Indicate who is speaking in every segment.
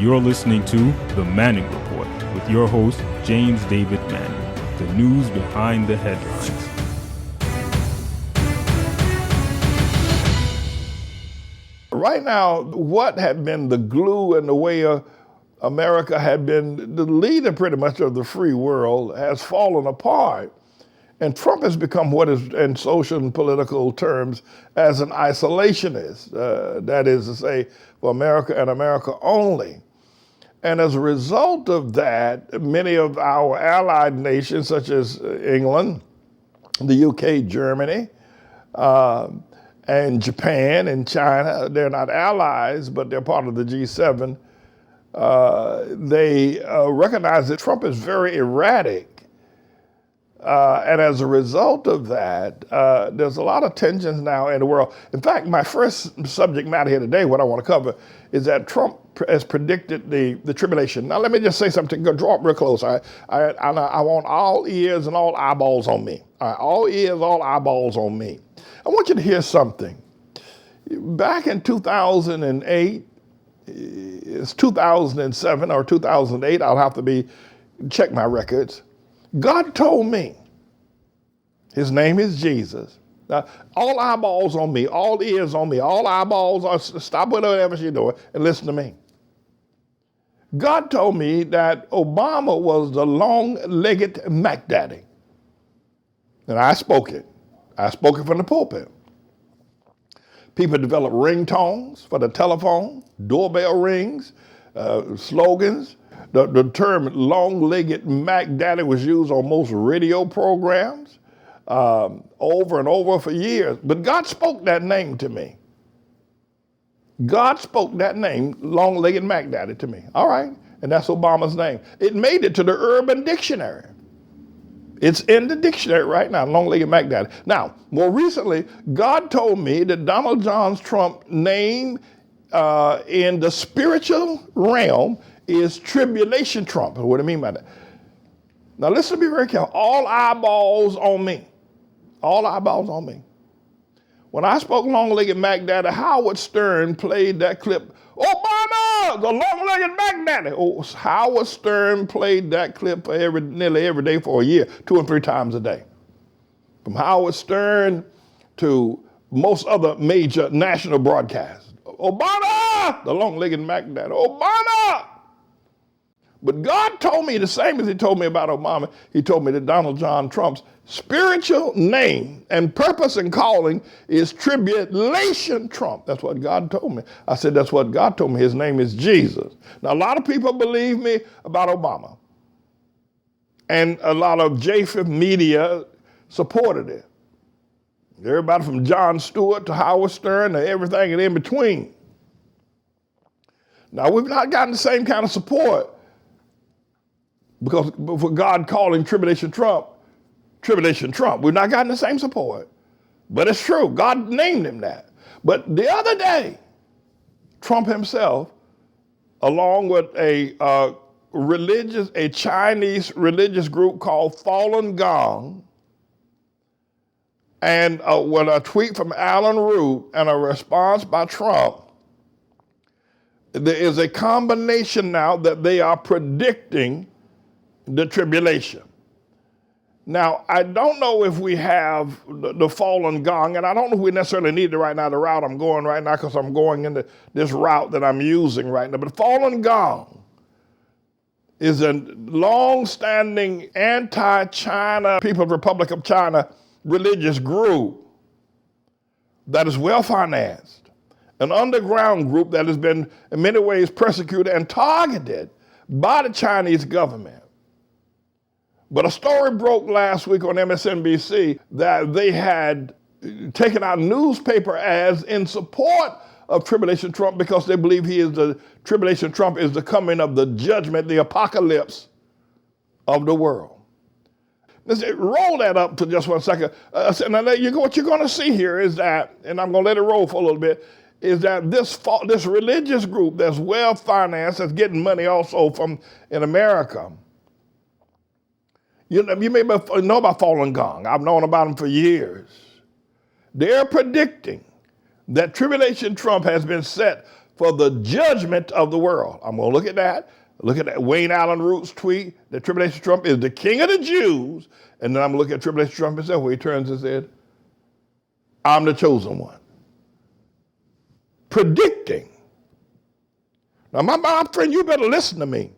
Speaker 1: You're listening to The Manning Report with your host, James David Manning. The news behind the headlines.
Speaker 2: Right now, what had been the glue in the way America had been the leader pretty much of the free world has fallen apart. And Trump has become what is in social and political terms as an isolationist, that is to say, for America and America only. And as a result of that, many of our allied nations, such as England, the UK, Germany, and Japan and China, they're not allies, but they're part of the G7. They recognize that Trump is very erratic. And as a result of that, there's a lot of tensions now in the world. In fact, my first subject matter here today, what I want to cover, is that Trump has predicted the tribulation. Now, let me just say something. Go draw up real close. I want all ears and all eyeballs on me. All right, all ears, all eyeballs on me. I want you to hear something. Back in 2008, it's 2007 or 2008, I'll have to check my records. God told me, his name is Jesus. Now, all eyeballs on me, all ears on me, all eyeballs, stop whatever you're doing and listen to me. God told me that Obama was the long-legged Mac Daddy. And I spoke it. I spoke it from the pulpit. People developed ringtones for the telephone, doorbell rings, slogans. The term long-legged Mac Daddy was used on most radio programs over and over for years. But God spoke that name to me. God spoke that name, long-legged Mac Daddy, to me. All right, and that's Obama's name. It made it to the Urban Dictionary. It's in the dictionary right now, long-legged Mac Daddy. Now, more recently, God told me that Donald John Trump's name in the spiritual realm is Tribulation Trump. What do I mean by that? Now listen to me very careful. All eyeballs on me. All eyeballs on me. When I spoke long-legged Mac Daddy, Howard Stern played that clip. Obama, the long-legged Mac Daddy. Oh, Howard Stern played that clip for nearly every day for a year, 2 and 3 times a day. From Howard Stern to most other major national broadcasts. Obama, the long-legged Mac Daddy. Obama. But God told me the same as he told me about Obama. He told me that Donald John Trump's spiritual name and purpose and calling is Tribulation Trump. That's what God told me. I said, that's what God told me. His name is Jesus. Now, a lot of people believe me about Obama. And a lot of Japheth media supported it. Everybody from Jon Stewart to Howard Stern to everything in between. Now, we've not gotten the same kind of support because for God calling Tribulation Trump, we've not gotten the same support. But it's true. God named him that. But the other day, Trump himself, along with a Chinese religious group called Falun Gong, and with a tweet from Alan Root and a response by Trump, there is a combination now that they are predicting the tribulation. Now, I don't know if we have the Falun Gong, and I don't know if we necessarily need it right now, the route I'm going right now, because I'm going into this route that I'm using right now. But Falun Gong is a long-standing anti-China, People's Republic of China religious group that is well-financed, an underground group that has been in many ways persecuted and targeted by the Chinese government. But a story broke last week on MSNBC that they had taken out newspaper ads in support of Tribulation Trump because they believe Tribulation Trump is the coming of the judgment, the apocalypse of the world. Let's roll that up to just 1 second. Now, what you're going to see here is that, and I'm going to let it roll for a little bit, is that this religious group that's well-financed, that's getting money also from in America. You may know about Falun Gong. I've known about them for years. They're predicting that Tribulation Trump has been set for the judgment of the world. I'm going to look at that. Look at that Wayne Allen Root's tweet that Tribulation Trump is the king of the Jews. And then I'm going to look at Tribulation Trump himself where he turns and said, I'm the chosen one. Predicting. Now, my friend, you better listen to me.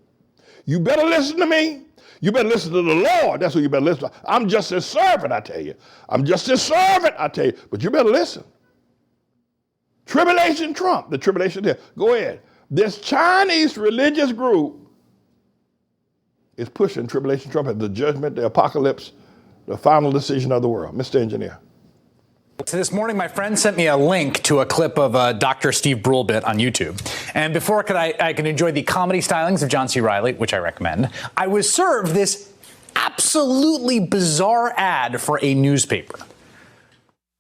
Speaker 2: You better listen to me. You better listen to the Lord. That's what you better listen to. I'm just his servant, I tell you. I'm just his servant, I tell you. But you better listen. Tribulation Trump, the tribulation there. Go ahead. This Chinese religious group is pushing Tribulation Trump as the judgment, the apocalypse, the final decision of the world. Mr. Engineer.
Speaker 3: So this morning, my friend sent me a link to a clip of Dr. Steve Brule bit on YouTube. And before I can enjoy the comedy stylings of John C. Reilly, which I recommend, I was served this absolutely bizarre ad for a newspaper.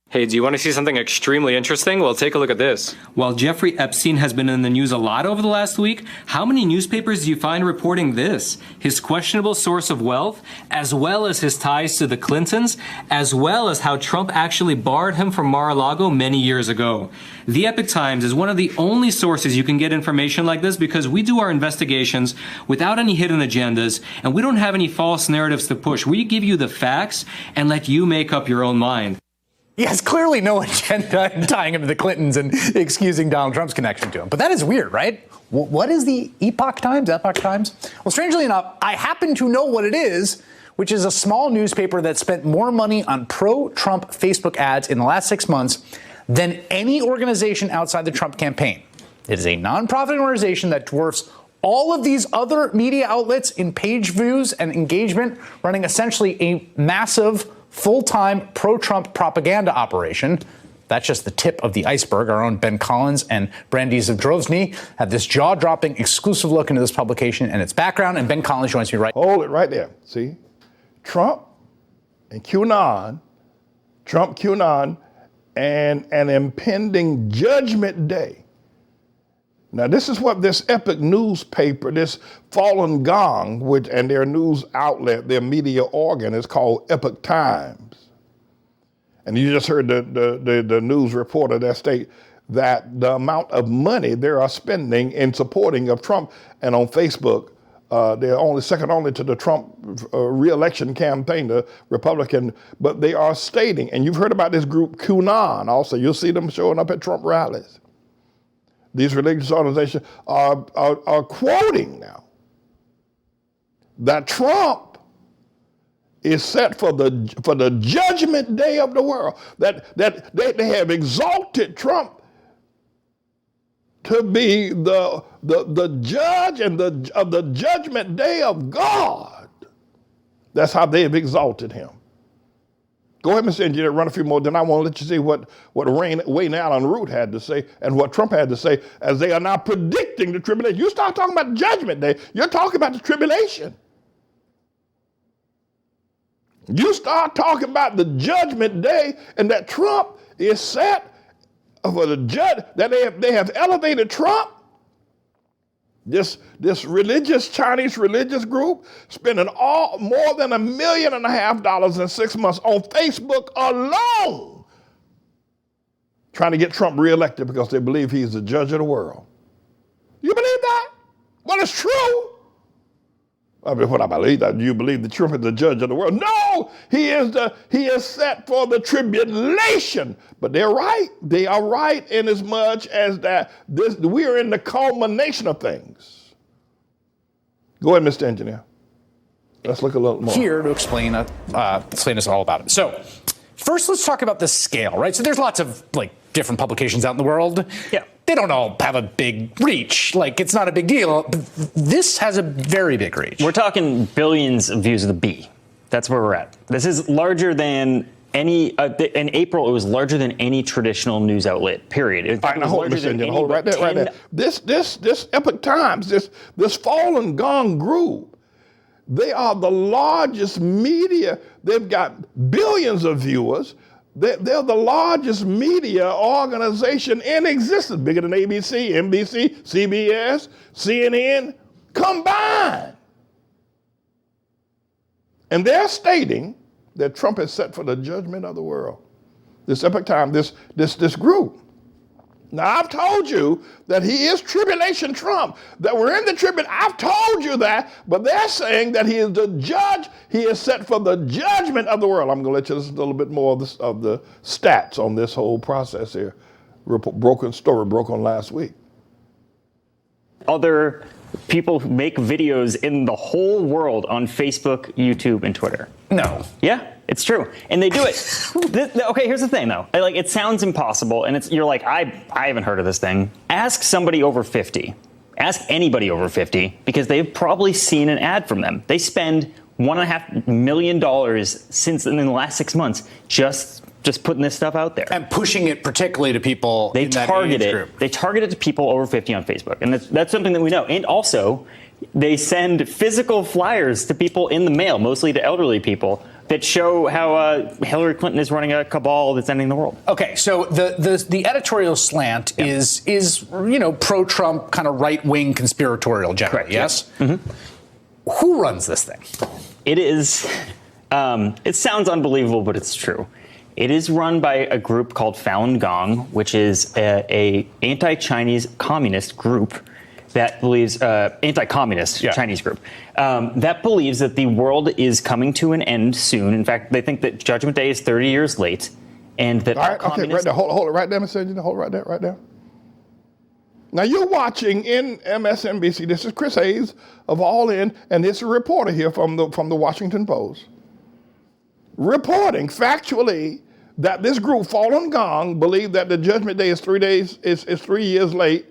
Speaker 4: Hey, do you want to see something extremely interesting? Well, take a look at this. While Jeffrey Epstein has been in the news a lot over the last week, how many newspapers do you find reporting this? His questionable source of wealth, as well as his ties to the Clintons, as well as how Trump actually barred him from Mar-a-Lago many years ago. The Epoch Times is one of the only sources you can get information like this because we do our investigations without any hidden agendas, and we don't have any false narratives to push. We give you the facts and let you make up your own mind.
Speaker 3: He has clearly no agenda in tying him to the Clintons and excusing Donald Trump's connection to him. But that is weird, right? What is the Epoch Times? Epoch Times? Well, strangely enough, I happen to know what it is, which is a small newspaper that spent more money on pro-Trump Facebook ads in the last 6 months than any organization outside the Trump campaign. It is a nonprofit organization that dwarfs all of these other media outlets in page views and engagement, running essentially a massive full-time pro-Trump propaganda operation. That's just the tip of the iceberg. Our own Ben Collins and Brandy Zadrozny have this jaw-dropping exclusive look into this publication and its background. And Ben Collins joins me right.
Speaker 2: Hold it right there. See? Trump and QAnon, and an impending judgment day. Now, this is what this Epoch newspaper, this Falun Gong, and their news outlet, their media organ is called Epoch Times. And you just heard the news reporter that state that the amount of money they are spending in supporting of Trump and on Facebook, they're only second only to the Trump re-election campaign, the Republican, but they are stating, and you've heard about this group QAnon also, you'll see them showing up at Trump rallies. These religious organizations are quoting now that Trump is set for the judgment day of the world. That they have exalted Trump to be the judge and of the judgment day of God. That's how they have exalted him. Go ahead, Mr. Engineer, run a few more, then I want to let you see what Wayne Allen Root had to say and what Trump had to say as they are now predicting the tribulation. You start talking about the judgment day, you're talking about the tribulation. You start talking about the judgment day and that Trump is set for the judge, that they have elevated Trump, this Chinese religious group, spending more than $1.5 million in 6 months on Facebook alone, trying to get Trump reelected because they believe he's the judge of the world. You believe that? Well, it's true. I mean, what I believe that you believe that Trump is the judge of the world. No, he is set for the tribulation. But they're right. They are right in as much as that we are in the culmination of things. Go ahead, Mr. Engineer. Let's look a little more.
Speaker 3: Here to explain us all about it. So first, let's talk about the scale, right? So there's lots of different publications out in the world. Yeah. They don't all have a big reach. It's not a big deal. But this has a very big reach.
Speaker 5: We're talking billions of views of the B. That's where we're at. This is larger than any, in April, it was larger than any traditional news outlet, period.
Speaker 2: All right, now hold right there. This Epoch Times, this Falun Gong group, they are the largest media. They've got billions of viewers. They're the largest media organization in existence, bigger than ABC, NBC, CBS, CNN combined. And they're stating that Trump is set for the judgment of the world. This Epoch Time, this group, Now, I've told you that he is Tribulation Trump, that we're in the tribulation. I've told you that, but they're saying that he is the judge. He is set for the judgment of the world. I'm going to let you listen to a little bit more of the stats on this whole process here. Broken story broke on last week.
Speaker 5: Other people who make videos in the whole world on Facebook, YouTube, and Twitter.
Speaker 3: No.
Speaker 5: Yeah, it's true, and they do it. Okay, here's the thing, though. Like, it sounds impossible, and you're like, I haven't heard of this thing. Ask somebody over 50. Ask anybody over 50, because they've probably seen an ad from them. They spend $1.5 million in the last 6 months just putting this stuff out there.
Speaker 3: And pushing it particularly to people in that age group.
Speaker 5: They target it to people over 50 on Facebook. And that's something that we know. And also, they send physical flyers to people in the mail, mostly to elderly people, that show how Hillary Clinton is running a cabal that's ending the world.
Speaker 3: Okay, so the editorial slant is pro-Trump, kind of right-wing conspiratorial generally,
Speaker 5: correct,
Speaker 3: yes?
Speaker 5: Mm-hmm.
Speaker 3: Who runs this thing?
Speaker 5: It is, it sounds unbelievable, but it's true. It is run by a group called Falun Gong, which is a anti-Chinese communist group that believes, anti-communist Chinese group, that believes that the world is coming to an end soon. In fact, they think that Judgment Day is 30 years late, and that
Speaker 2: all right, okay, right there, hold it right there, Mr. Engineer, hold it right there. Now you're watching in MSNBC. This is Chris Hayes of All In, and this is a reporter here from the Washington Post, reporting factually that this group, Falun Gong, believe that the Judgment Day is 3 years late,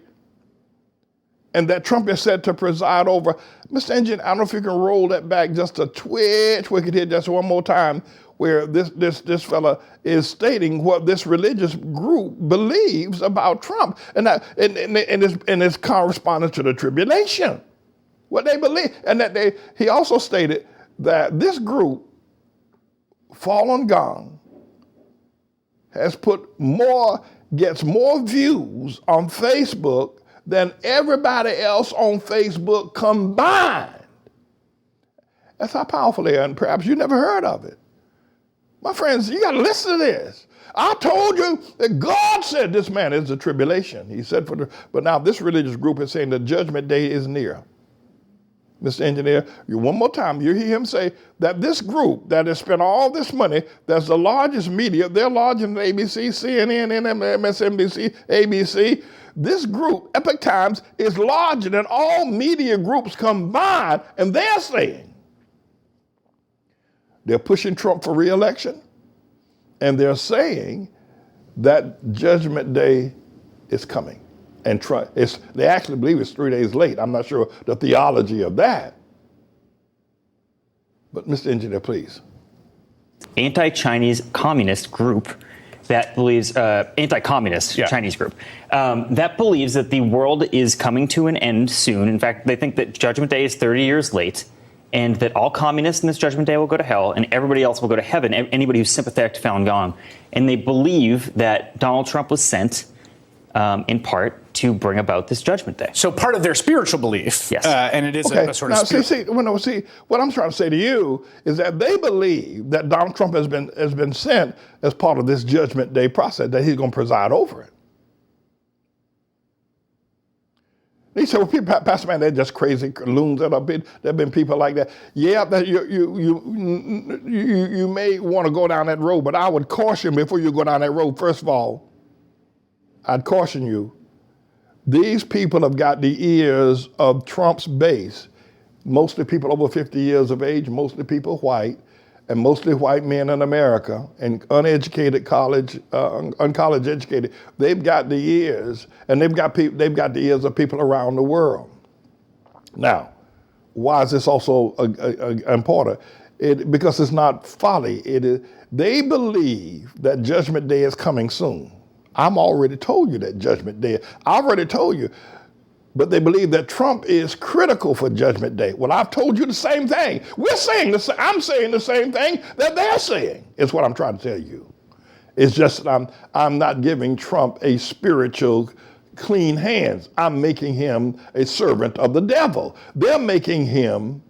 Speaker 2: and that Trump is set to preside over. Mr. Engine, I don't know if you can roll that back just a twitch. We could hear just one more time, where this fella is stating what this religious group believes about Trump, and it's corresponding to the tribulation, what they believe, and that he also stated that this group, Falun Gong, gets more views on Facebook than everybody else on Facebook combined. That's how powerful they are, and perhaps you never heard of it. My friends, you got to listen to this. I told you that God said this man is the tribulation. He said but now this religious group is saying the Judgment Day is near. Mr. Engineer, one more time, you hear him say that this group that has spent all this money, that's the largest media, they're larger than ABC, CNN, MSNBC, ABC. This group, Epoch Times, is larger than all media groups combined, and they're saying they're pushing Trump for re-election, and they're saying that Judgment Day is coming. And they actually believe it's 3 days late. I'm not sure the theology of that. But Mr. Engineer, please.
Speaker 5: Anti-Chinese communist group that believes, anti-communist Chinese group, that believes that the world is coming to an end soon. In fact, they think that Judgment Day is 30 years late, and that all communists in this Judgment Day will go to hell, and everybody else will go to heaven, anybody who's sympathetic to Falun Gong. And they believe that Donald Trump was sent, in part, to bring about this Judgment Day.
Speaker 3: So part of their spiritual belief,
Speaker 5: yes,
Speaker 3: and it is a sort of
Speaker 2: see, what I'm trying to say to you is that they believe that Donald Trump has been sent as part of this Judgment Day process, that he's going to preside over it. He said, well, people, Pastor Man, they're just crazy loons that have been. There have been people like that. Yeah, that you may want to go down that road, but I would caution before you go down that road. First of all, I'd caution you. These people have got the ears of Trump's base, mostly people over 50 years of age, mostly people white, and mostly white men in America, and uneducated uncollege educated. They've got the ears, and they've got the ears of people around the world. Now, why is this also important? Because it's not folly. They believe that Judgment Day is coming soon. I'm already told you that Judgment Day. I already told you. But they believe that Trump is critical for Judgment Day. Well, I've told you the same thing. I'm saying the same thing that they're saying, is what I'm trying to tell you. It's just I'm not giving Trump a spiritual clean hands. I'm making him a servant of the devil. They're making him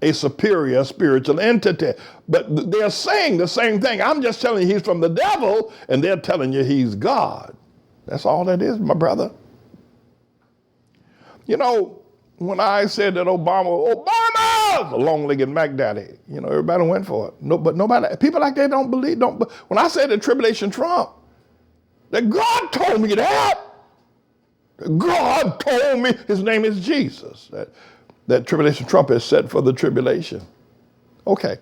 Speaker 2: a superior spiritual entity. But they're saying the same thing. I'm just telling you he's from the devil, and they're telling you he's God. That's all that is, my brother. You know, when I said that Obama's a long-legged Mac Daddy, you know, everybody went for it. No, but nobody, people like that don't believe. When I said that Tribulation Trump, that God told me that. God told me his name is Jesus. That Tribulation Trump is set for the tribulation. Okay.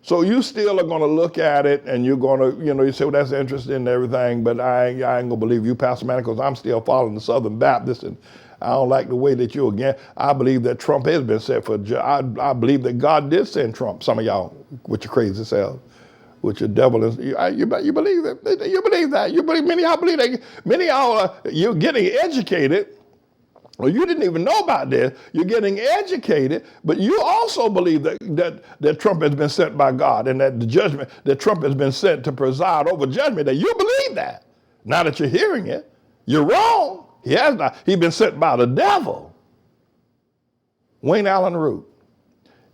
Speaker 2: So you still are going to look at it and you're going to, you say, well, that's interesting and everything, but I ain't going to believe you, Pastor Manning, because I'm still following the Southern Baptists, and I don't like the way that you again. I believe that Trump has been set for, I believe that God did send Trump. Some of y'all with your crazy self, with your devil, you believe it. You believe that. Many of y'all believe that. Many of y'all, you're getting educated. Well, you didn't even know about this. You're getting educated, but you also believe that Trump has been sent by God, and that the judgment, that Trump has been sent to preside over judgment, that you believe that. Now that you're hearing it, you're wrong. He has not. He's been sent by the devil. Wayne Allen Root.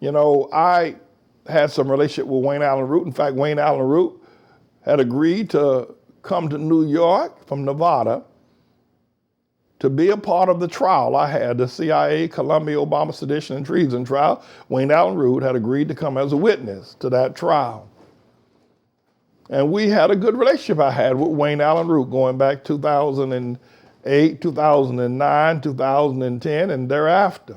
Speaker 2: You know, I had some relationship with Wayne Allen Root. In fact, Wayne Allen Root had agreed to come to New York from Nevada to be a part of the trial I had, the CIA, Columbia, Obama sedition and treason trial. Wayne Allen Root had agreed to come as a witness to that trial. And we had a good relationship I had with Wayne Allen Root going back 2008, 2009, 2010, and thereafter.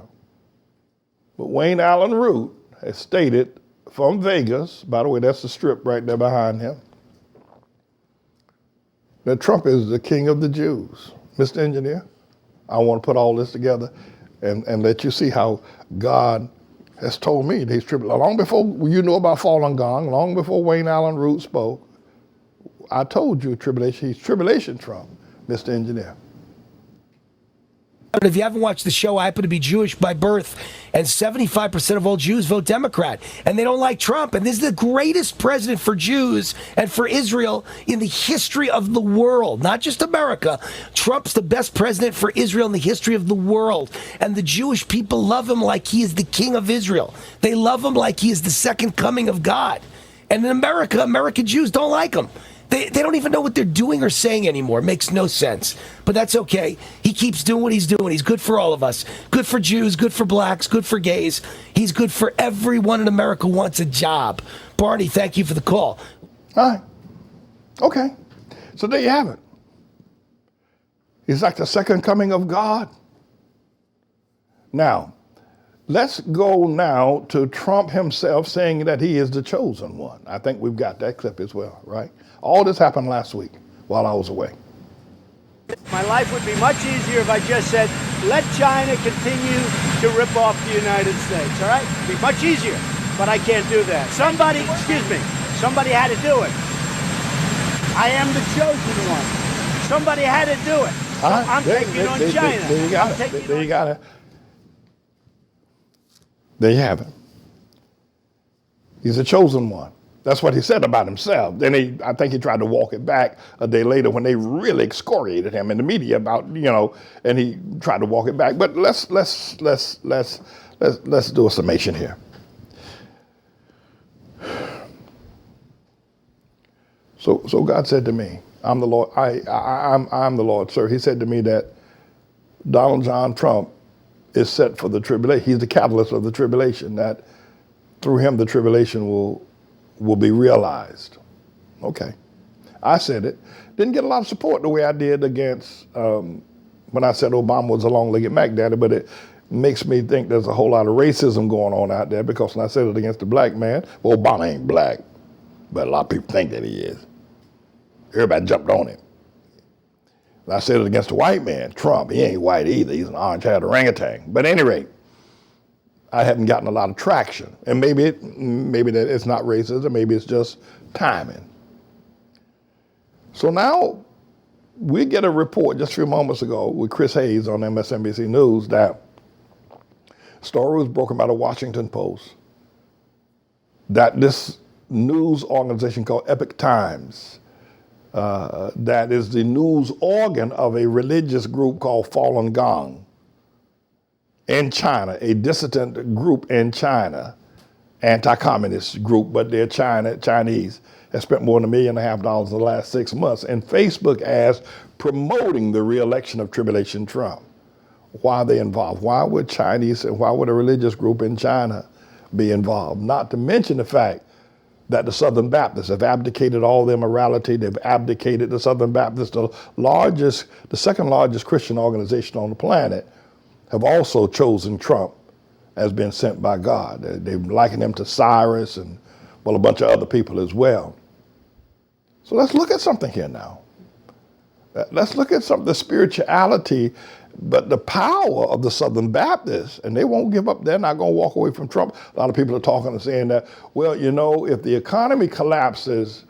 Speaker 2: But Wayne Allen Root has stated from Vegas, by the way, that's the strip right there behind him, that Trump is the king of the Jews. Mr. Engineer, I want to put all this together and let you see how God has told me that he's tribulation. Long before you knew about Falun Gong, long before Wayne Allen Root spoke, I told you tribulation. He's Tribulation Trump, Mr. Engineer.
Speaker 6: If you haven't watched the show, I happen to be Jewish by birth, and 75% of all Jews vote Democrat, and they don't like Trump. And this is the greatest president for Jews and for Israel in the history of the world, not just America. Trump's the best president for Israel in the history of the world, and the Jewish people love him like he is the king of Israel. They love him like he is the second coming of God. And in America, American Jews don't like him. They don't even know what they're doing or saying anymore. It makes no sense. But that's okay. He keeps doing what he's doing. He's good for all of us. Good for Jews, good for blacks, good for gays. He's good for everyone in America who wants a job. Barney, thank you for the call.
Speaker 2: All right. Okay. So there you have it. He's like the second coming of God. Now, let's go now to Trump himself saying that he is the chosen one. I think we've got that clip as well, right? All this happened last week while I was away.
Speaker 7: My life would be much easier if I just said, let China continue to rip off the United States, all right? It'd be much easier, but I can't do that. Somebody had to do it. I am the chosen one. Somebody had to do it. So I'm taking on China.
Speaker 2: There you got it. There you got it. There you have it. He's a chosen one. That's what he said about himself. Then I think he tried to walk it back a day later when they really excoriated him in the media about, and he tried to walk it back. But let's do a summation here. So God said to me, I'm the Lord. I'm the Lord, sir. He said to me that Donald John Trump is set for the tribulation. He's the catalyst of the tribulation. That through him the tribulation will be realized. Okay. I said it. Didn't get a lot of support the way I did against when I said Obama was a long-legged Mac Daddy, but it makes me think there's a whole lot of racism going on out there, because when I said it against the black man, well, Obama ain't black, but a lot of people think that he is. Everybody jumped on him. And I said it against the white man, Trump. He ain't white either. He's an orange-haired orangutan. But at any rate, I haven't gotten a lot of traction. And maybe that it's not racism, maybe it's just timing. So now we get a report just a few moments ago with Chris Hayes on MSNBC News that a story was broken by the Washington Post that this news organization called Epoch Times, that is the news organ of a religious group called Falun Gong in China, a dissident group in China, anti-communist group, but they're Chinese, have spent more than $1.5 million in the last 6 months in Facebook ads promoting the re-election of Tribulation Trump. Why are they involved? Why would Chinese and why would a religious group in China be involved? Not to mention the fact that the Southern Baptists have abdicated all their morality. They've abdicated the Southern Baptists, the second largest Christian organization on the planet, have also chosen Trump as being sent by God. They've likened him to Cyrus and, well, a bunch of other people as well. So let's look at something here now. Let's look at the spirituality, but the power of the Southern Baptists, and they won't give up. They're not going to walk away from Trump. A lot of people are talking and saying that, well, you know, if the economy collapses,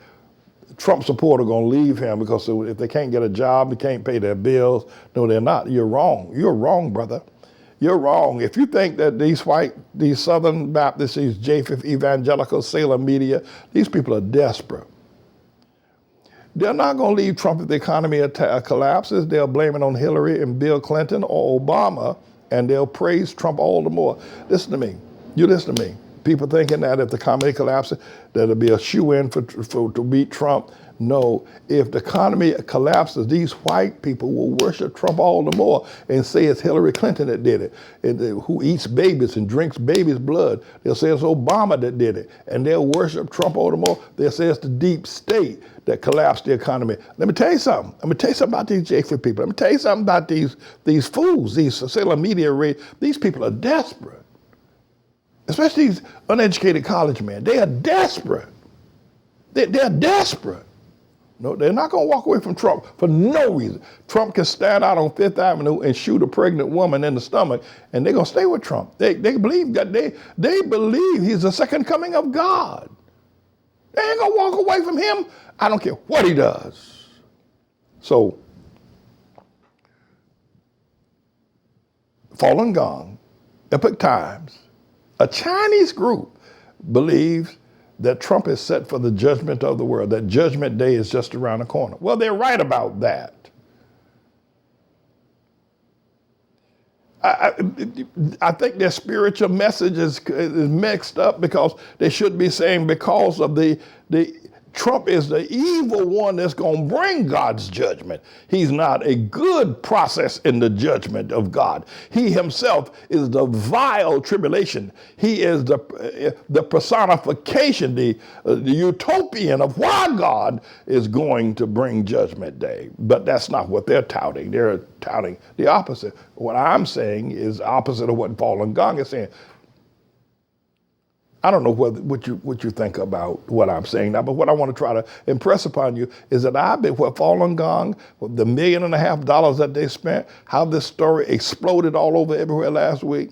Speaker 2: Trump supporters are going to leave him because if they can't get a job, they can't pay their bills. No, they're not. You're wrong. You're wrong, brother. You're wrong. If you think that these Southern Baptists, these Japheth evangelical Salem media, these people are desperate. They're not going to leave Trump if the economy collapses. They'll blame it on Hillary and Bill Clinton or Obama, and they'll praise Trump all the more. Listen to me. You listen to me. People thinking that if the economy collapses, that it'll be a shoe-in to beat Trump. No, if the economy collapses, these white people will worship Trump all the more and say it's Hillary Clinton that did it, who eats babies and drinks babies' blood. They'll say it's Obama that did it, and they'll worship Trump all the more. They'll say it's the deep state that collapsed the economy. Let me tell you something. Let me tell you something about these Japheth people. Let me tell you something about these fools, these Salem media. These people are desperate, especially these uneducated college men. They are desperate. They're desperate. No, they're not going to walk away from Trump for no reason. Trump can stand out on Fifth Avenue and shoot a pregnant woman in the stomach, and they're going to stay with Trump. They believe that they believe he's the second coming of God. They ain't going to walk away from him. I don't care what he does. So, Falun Gong, Epoch Times, a Chinese group believes that Trump is set for the judgment of the world, that judgment day is just around the corner. Well, they're right about that. I think their spiritual message is mixed up because they should be saying because of the Trump is the evil one that's going to bring God's judgment. He's not a good process in the judgment of God. He himself is the vile tribulation. He is the personification, the utopian of why God is going to bring judgment day. But that's not what they're touting. They're touting the opposite. What I'm saying is opposite of what Falun Gong is saying. I don't know what you think about what I'm saying now, but what I want to try to impress upon you is that I've been what Falun Gong, the $1.5 million that they spent, how this story exploded all over everywhere last week.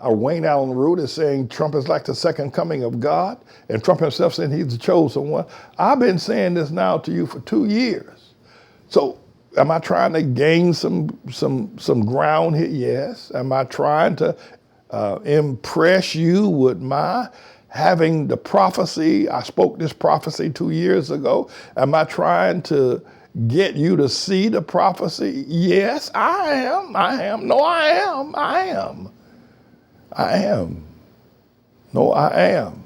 Speaker 2: Our Wayne Allen Root is saying Trump is like the second coming of God, and Trump himself saying he's the chosen one. I've been saying this now to you for 2 years. So am I trying to gain some ground here? Yes. Am I trying to impress you with my having the prophecy? I spoke this prophecy 2 years ago. Am I trying to get you to see the prophecy? Yes, I am. No, I am. No, I am.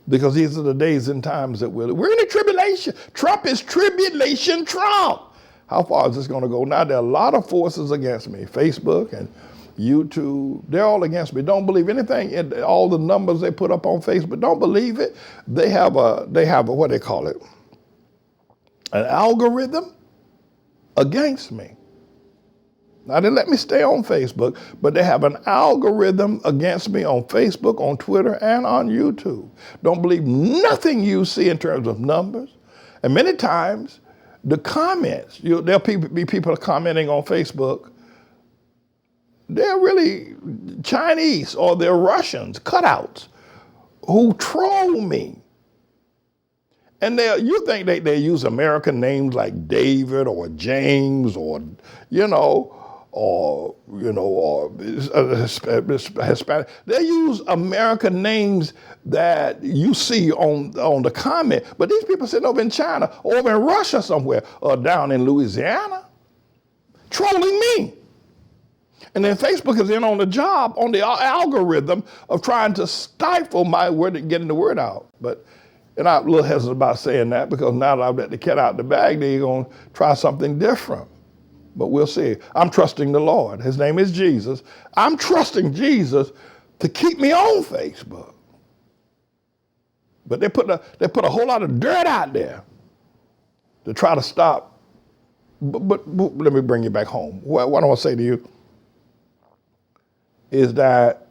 Speaker 2: Because these are the days and times that we're in a tribulation. Trump is tribulation Trump. How far is this going to go? Now, there are a lot of forces against me. Facebook and YouTube, they're all against me. Don't believe anything, all the numbers they put up on Facebook, don't believe it. They have a what they call it, an algorithm against me. Now, they let me stay on Facebook, but they have an algorithm against me on Facebook, on Twitter, and on YouTube. Don't believe nothing you see in terms of numbers. And many times, the comments, there'll be people commenting on Facebook, they're really Chinese or they're Russians, cutouts, who troll me. And you think they use American names like David or James or Hispanic. They use American names that you see on the comment. But these people sitting over in China, or over in Russia somewhere, or down in Louisiana, trolling me. And then Facebook is in on the job, on the algorithm of trying to stifle my word, getting the word out. And I'm a little hesitant about saying that because now that I've let the cat out the bag, they're going to try something different. But we'll see. I'm trusting the Lord. His name is Jesus. I'm trusting Jesus to keep me on Facebook. But they put a whole lot of dirt out there to try to stop. But let me bring you back home. What I want to say to you is that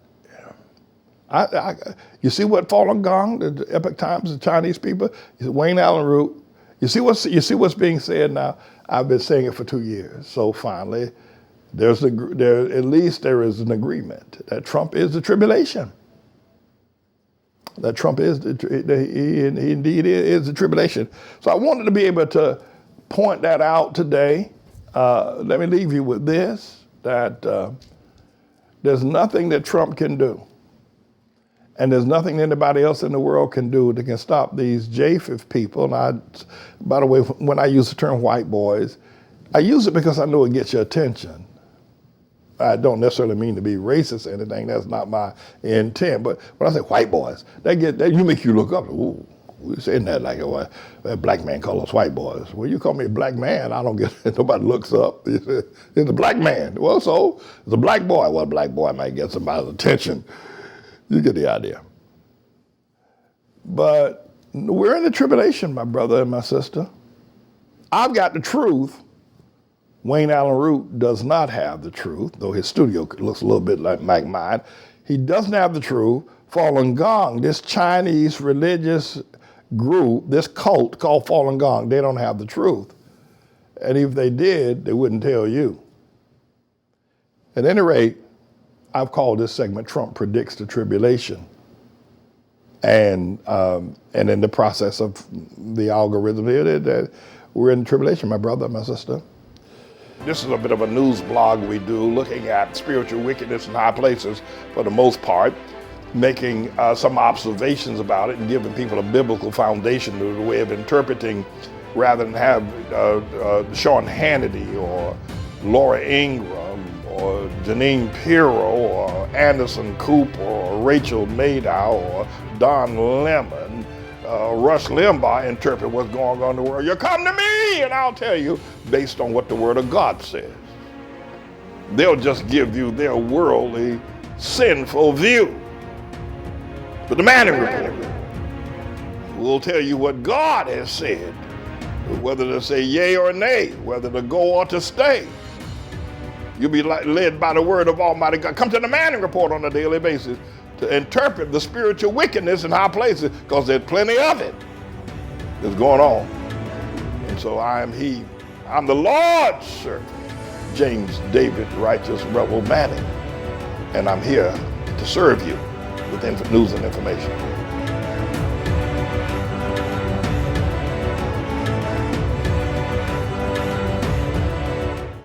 Speaker 2: you see what Falun Gong, the Epoch Times, the Chinese people, Wayne Allen Root, you see what's being said now? I've been saying it for 2 years. So finally, at least there is an agreement that Trump is the tribulation. That Trump is he indeed is the tribulation. So I wanted to be able to point that out today. Let me leave you with this, that there's nothing that Trump can do. And there's nothing anybody else in the world can do that can stop these Japheth people. And by the way, when I use the term white boys, I use it because I know it gets your attention. I don't necessarily mean to be racist or anything. That's not my intent. But when I say white boys, you make you look up. Ooh, we're saying that like a black man call us white boys. Well, you call me a black man, I don't get it. Nobody looks up. It's a black man. Well, so it's a black boy. Well, a black boy might get somebody's attention. You get the idea. But we're in the tribulation, my brother and my sister. I've got the truth. Wayne Allen Root does not have the truth, though his studio looks a little bit like mine. He doesn't have the truth. Falun Gong, this Chinese religious group, this cult called Falun Gong, they don't have the truth. And if they did, they wouldn't tell you. At any rate, I've called this segment Trump Predicts the Tribulation. And in the process of the algorithm here, that we're in the tribulation, my brother, my sister. This is a bit of a news blog we do, looking at spiritual wickedness in high places for the most part, making some observations about it and giving people a biblical foundation to the way of interpreting, rather than have Sean Hannity or Laura Ingraham or Janine Pirro or Anderson Cooper or Rachel Maddow or Don Lemon, Rush Limbaugh interpret what's going on in the world. You come to me and I'll tell you based on what the Word of God says. They'll just give you their worldly, sinful view. But the Manning Report will tell you what God has said, whether to say yea or nay, whether to go or to stay. You'll be led by the word of Almighty God. Come to the Manning Report on a daily basis to interpret the spiritual wickedness in high places, because there's plenty of it that's going on. And so I'm the Lord's servant, James David Righteous Rebel Manning, and I'm here to serve you with news and information.